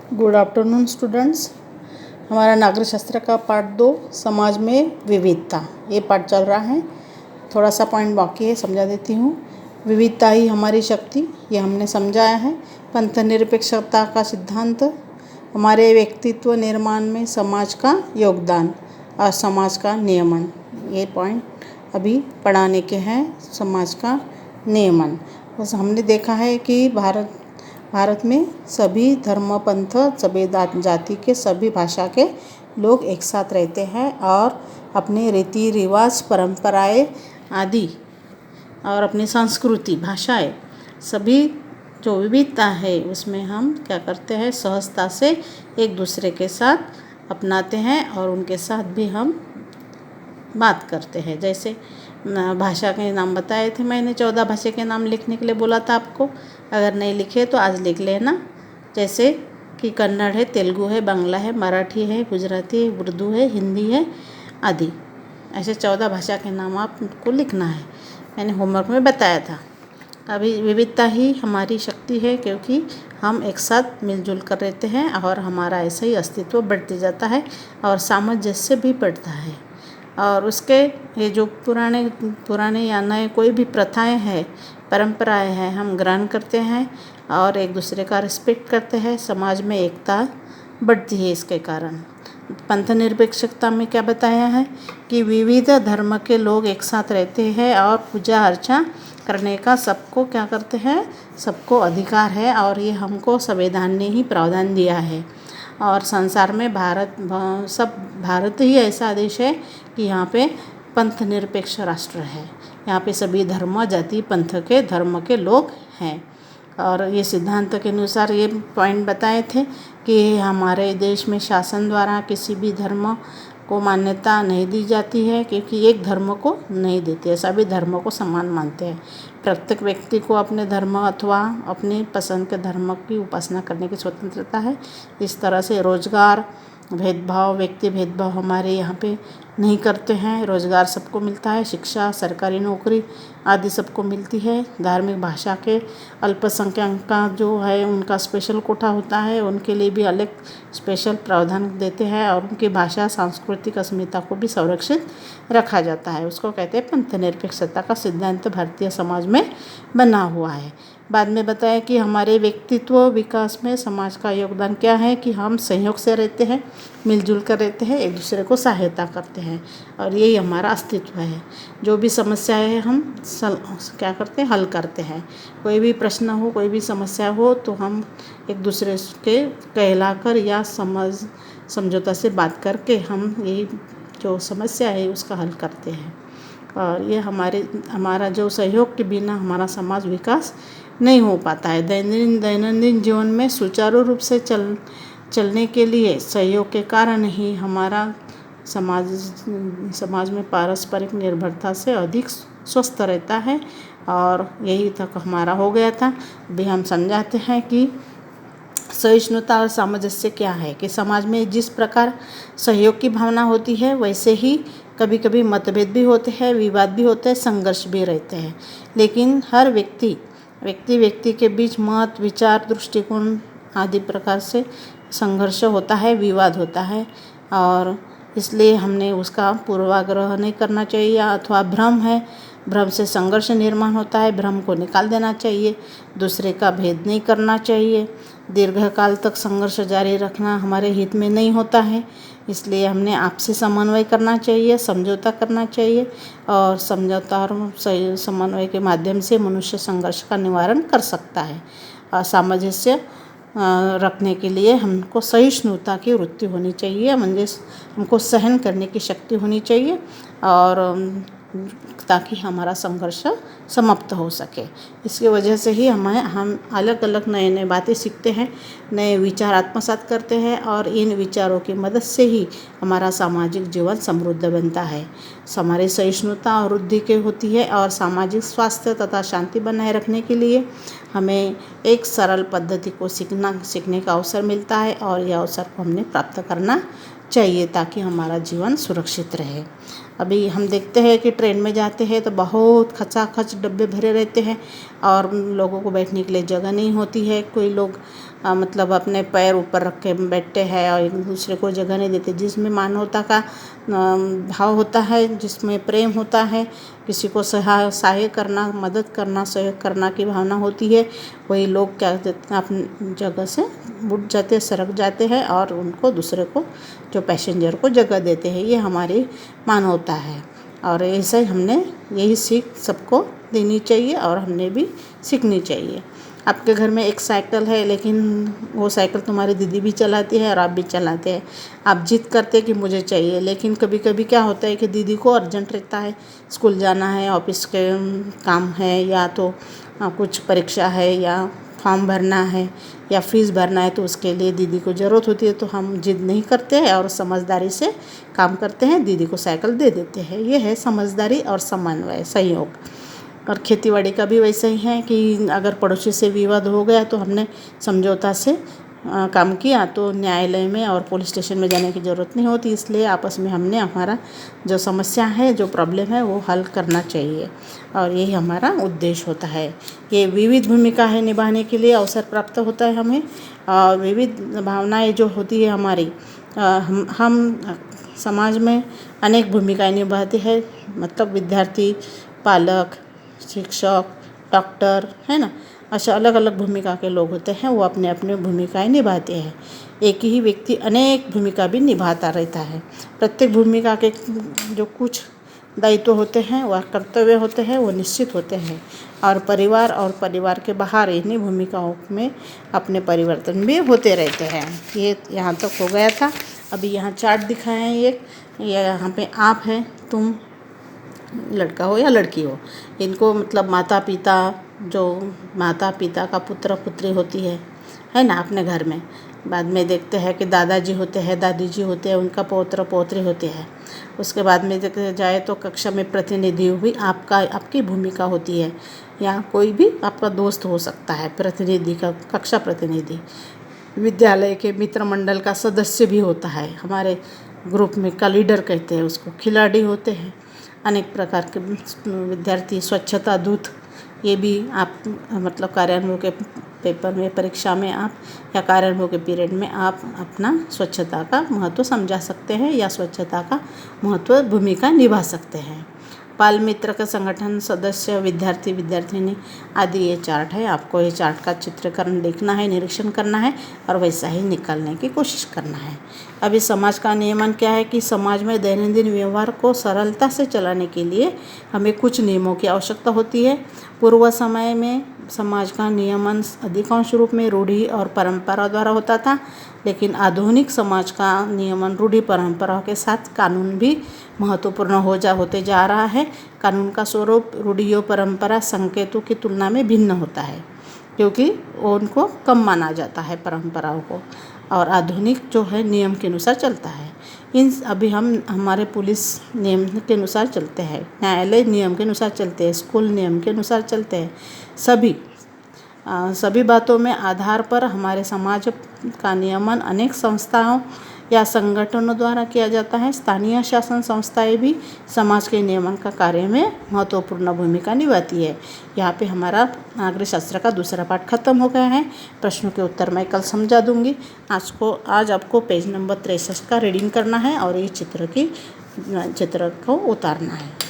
Good afternoon students. हमारा नागरिक शास्त्र का पार्ट 2 समाज में विविधता, ये पार्ट चल रहा है। थोड़ा सा पॉइंट बाकी है, समझा देती हूँ। विविधता ही हमारी शक्ति, ये हमने समझाया है। पंथ निरपेक्षता का सिद्धांत, हमारे व्यक्तित्व निर्माण में समाज का योगदान और समाज का नियमन, ये पॉइंट अभी पढ़ाने के हैं। समाज का नियमन, बस हमने देखा है कि भारत में सभी धर्म, पंथ, सभी जाति के, सभी भाषा के लोग एक साथ रहते हैं और अपने रीति रिवाज, परंपराएं आदि और अपनी संस्कृति, भाषाएं, सभी जो विविधता है उसमें हम क्या करते हैं, सहजता से एक दूसरे के साथ अपनाते हैं और उनके साथ भी हम बात करते हैं। जैसे भाषा के नाम बताए थे मैंने, 14 भाषा के नाम लिखने के लिए बोला था आपको। अगर नहीं लिखे तो आज लिख लेना। जैसे कि कन्नड़ है, तेलुगु है, बांग्ला है, मराठी है, गुजराती है, उर्दू है, हिंदी है आदि। ऐसे 14 भाषा के नाम आपको लिखना है, मैंने होमवर्क में बताया था। अभी विविधता ही हमारी शक्ति है, क्योंकि हम एक साथ मिलजुल कर रहते हैं और हमारा ऐसा ही अस्तित्व बढ़ते जाता है और सामंजस्य भी बढ़ता है। और उसके ये जो पुराने या नए कोई भी प्रथाएं हैं, परंपराएं हैं, हम ग्रहण करते हैं और एक दूसरे का रिस्पेक्ट करते हैं। समाज में एकता बढ़ती है इसके कारण। पंथ निरपेक्षता में क्या बताया है कि विविध धर्म के लोग एक साथ रहते हैं और पूजा अर्चना करने का सबको क्या करते हैं, सबको अधिकार है और ये हमको संविधान ने ही प्रावधान दिया है। और संसार में भारत ही ऐसा देश है कि यहाँ पे पंथ निरपेक्ष राष्ट्र है। यहाँ पे सभी धर्म, जाति, पंथ के, धर्म के लोग हैं। और ये सिद्धांत के अनुसार ये पॉइंट बताए थे कि हमारे देश में शासन द्वारा किसी भी धर्म को मान्यता नहीं दी जाती है, क्योंकि एक धर्म को नहीं देते, सभी धर्मों को समान मानते हैं। प्रत्येक व्यक्ति को अपने धर्म अथवा अपनी पसंद के धर्म की उपासना करने की स्वतंत्रता है। इस तरह से रोजगार भेदभाव, व्यक्ति भेदभाव हमारे यहाँ पे नहीं करते हैं। रोजगार सबको मिलता है, शिक्षा, सरकारी नौकरी आदि सबको मिलती है। धार्मिक भाषा के अल्पसंख्यक का जो है उनका स्पेशल कोटा होता है, उनके लिए भी अलग स्पेशल प्रावधान देते हैं और उनकी भाषा, सांस्कृतिक अस्मिता को भी संरक्षित रखा जाता है। उसको कहते हैं पंथ निरपेक्षता का सिद्धांत भारतीय समाज में बना हुआ है। बाद में बताया कि हमारे व्यक्तित्व विकास में समाज का योगदान क्या है कि हम सहयोग से रहते हैं, मिलजुल कर रहते हैं, एक दूसरे को सहायता करते हैं और यही हमारा अस्तित्व है। जो भी समस्या है हम क्या करते हैं, हल करते हैं। कोई भी प्रश्न हो, कोई भी समस्या हो तो हम एक दूसरे के कहलाकर या समझौता से बात करके हम यही जो समस्या है उसका हल करते हैं। और ये हमारा जो सहयोग के बिना हमारा समाज विकास नहीं हो पाता है। दैनंदिन जीवन में सुचारू रूप से चलने के लिए सहयोग के कारण ही हमारा समाज में पारस्परिक निर्भरता से अधिक स्वस्थ रहता है। और यही तक हमारा हो गया था। अभी हम समझाते हैं कि सहिष्णुता और सामंजस्य क्या है। कि समाज में जिस प्रकार सहयोग की भावना होती है, वैसे ही कभी कभी मतभेद भी होते हैं, विवाद भी होते हैं, संघर्ष भी रहते हैं। लेकिन हर व्यक्ति के बीच मत, विचार, दृष्टिकोण आदि प्रकार से संघर्ष होता है, विवाद होता है और इसलिए हमने उसका पूर्वाग्रह नहीं करना चाहिए। अथवा भ्रम से संघर्ष निर्माण होता है, भ्रम को निकाल देना चाहिए। दूसरे का भेद नहीं करना चाहिए। दीर्घकाल तक संघर्ष जारी रखना हमारे हित में नहीं होता है, इसलिए हमने आपसी समन्वय करना चाहिए, समझौता करना चाहिए और समझौता और समन्वय के माध्यम से मनुष्य संघर्ष का निवारण कर सकता है। सामंजस्य रखने के लिए हमको सहिष्णुता की वृत्ति होनी चाहिए, म्हणजे हमको सहन करने की शक्ति होनी चाहिए और ताकि हमारा संघर्ष समाप्त हो सके। इसकी वजह से ही हम अलग अलग नए बातें सीखते हैं, नए विचार आत्मसात करते हैं और इन विचारों की मदद से ही हमारा सामाजिक जीवन समृद्ध बनता है। हमारी सहिष्णुता और वृद्धि की होती है और सामाजिक स्वास्थ्य तथा शांति बनाए रखने के लिए हमें एक सरल पद्धति को सीखने का अवसर मिलता है और यह अवसर को हमने प्राप्त करना चाहिए ताकि हमारा जीवन सुरक्षित रहे। अभी हम देखते हैं कि ट्रेन में जाते हैं तो बहुत खचाखच डब्बे भरे रहते हैं और लोगों को बैठने के लिए जगह नहीं होती है। कोई लोग मतलब अपने पैर ऊपर रख के बैठते हैं और एक दूसरे को जगह नहीं देते। जिसमें मानवता का भाव होता है, जिसमें प्रेम होता है, किसी को सहाय करना, मदद करना, सहयोग करना की भावना होती है, वही लोग क्या करते हैं, अपनी जगह से उठ जाते, सरक जाते हैं और उनको दूसरे को, जो पैसेंजर को जगह देते हैं। ये हमारी मानवता है और ऐसे हमने यही सीख सबको देनी चाहिए और हमने भी सीखनी चाहिए। आपके घर में एक साइकिल है, लेकिन वो साइकिल तुम्हारी दीदी भी चलाती है और आप भी चलाते हैं। आप जिद करते कि मुझे चाहिए, लेकिन कभी कभी क्या होता है कि दीदी को अर्जेंट रहता है, स्कूल जाना है, ऑफिस के काम है, या तो कुछ परीक्षा है, या फॉर्म भरना है, या फीस भरना है, तो उसके लिए दीदी को ज़रूरत होती है। तो हम जिद नहीं करते हैं और समझदारी से काम करते हैं, दीदी को साइकिल दे देते हैं। ये है समझदारी और समन्वय, सहयोग। और खेतीबाड़ी का भी वैसा ही है कि अगर पड़ोसी से विवाद हो गया तो हमने समझौता से काम किया तो न्यायालय में और पुलिस स्टेशन में जाने की ज़रूरत नहीं होती। इसलिए आपस में हमने हमारा जो समस्या है, जो प्रॉब्लम है, वो हल करना चाहिए और यही हमारा उद्देश्य होता है। ये विविध भूमिका है निभाने के लिए अवसर प्राप्त होता है हमें। और विविध भावनाएं जो होती है हमारी, हम समाज में अनेक भूमिकाएं निभाते हैं। मतलब विद्यार्थी, पालक, शिक्षक, डॉक्टर, है ना, ऐसे अलग अलग भूमिका के लोग होते हैं, वो अपने अपने भूमिकाएं निभाते हैं। एक ही व्यक्ति अनेक भूमिका भी निभाता रहता है। प्रत्येक भूमिका के जो कुछ दायित्व होते हैं, वह कर्तव्य होते हैं, वो निश्चित होते हैं और परिवार के बाहर इन्हीं भूमिकाओं में अपने परिवर्तन भी होते रहते हैं। ये यहाँ तक हो गया था। अभी यहाँ चार्ट दिखाए हैं एक, ये यहाँ पे आप है, तुम, लड़का हो या लड़की हो, इनको मतलब माता पिता का पुत्र पुत्री होती है ना, अपने घर में। बाद में देखते हैं कि दादाजी होते हैं, दादी जी होते हैं, उनका पौत्र पौत्री होते हैं। उसके बाद में देखा जाए तो कक्षा में प्रतिनिधि भी आपकी भूमिका होती है, या कोई भी आपका दोस्त हो सकता है प्रतिनिधि का, कक्षा प्रतिनिधि। विद्यालय के मित्र मंडल का सदस्य भी होता है, हमारे ग्रुप में का लीडर कहते हैं उसको। खिलाड़ी होते हैं, अनेक प्रकार के विद्यार्थी, स्वच्छता दूत, ये भी आप मतलब कार्यान्वयन के पेपर में, परीक्षा में आप, या कार्यान्वयन के पीरियड में आप अपना स्वच्छता का महत्व समझा सकते हैं या स्वच्छता का महत्व भूमिका निभा सकते हैं। बाल मित्र का संगठन सदस्य, विद्यार्थी विद्यार्थिनी आदि ये चार्ट है। आपको ये चार्ट का चित्रीकरण देखना है, निरीक्षण करना है और वैसा ही निकालने की कोशिश करना है। अभी समाज का नियमन क्या है कि समाज में दैनंदिन व्यवहार को सरलता से चलाने के लिए हमें कुछ नियमों की आवश्यकता होती है। पूर्व समय में समाज का नियमन अधिकांश रूप में रूढ़ि और परंपरा द्वारा होता था, लेकिन आधुनिक समाज का नियमन रूढ़ि परंपरा के साथ कानून भी महत्वपूर्ण होते जा रहा है। कानून का स्वरूप रूढ़ियों, परंपरा, संकेतों की तुलना में भिन्न होता है, क्योंकि उनको कम माना जाता है परंपराओं को, और आधुनिक जो है नियम के अनुसार चलता है। अभी हम हमारे पुलिस नियम के अनुसार चलते हैं, न्यायालय नियम के अनुसार चलते हैं, स्कूल नियम के अनुसार चलते हैं। सभी बातों में आधार पर हमारे समाज का नियमन अनेक संस्थाओं या संगठनों द्वारा किया जाता है। स्थानीय शासन संस्थाएं भी समाज के नियमन का कार्य में महत्वपूर्ण भूमिका निभाती है। यहाँ पे हमारा नागरिक शास्त्र का दूसरा पाठ खत्म हो गया है। प्रश्नों के उत्तर मैं कल समझा दूंगी। आज आपको पेज नंबर 63 का रीडिंग करना है और ये चित्र को उतारना है।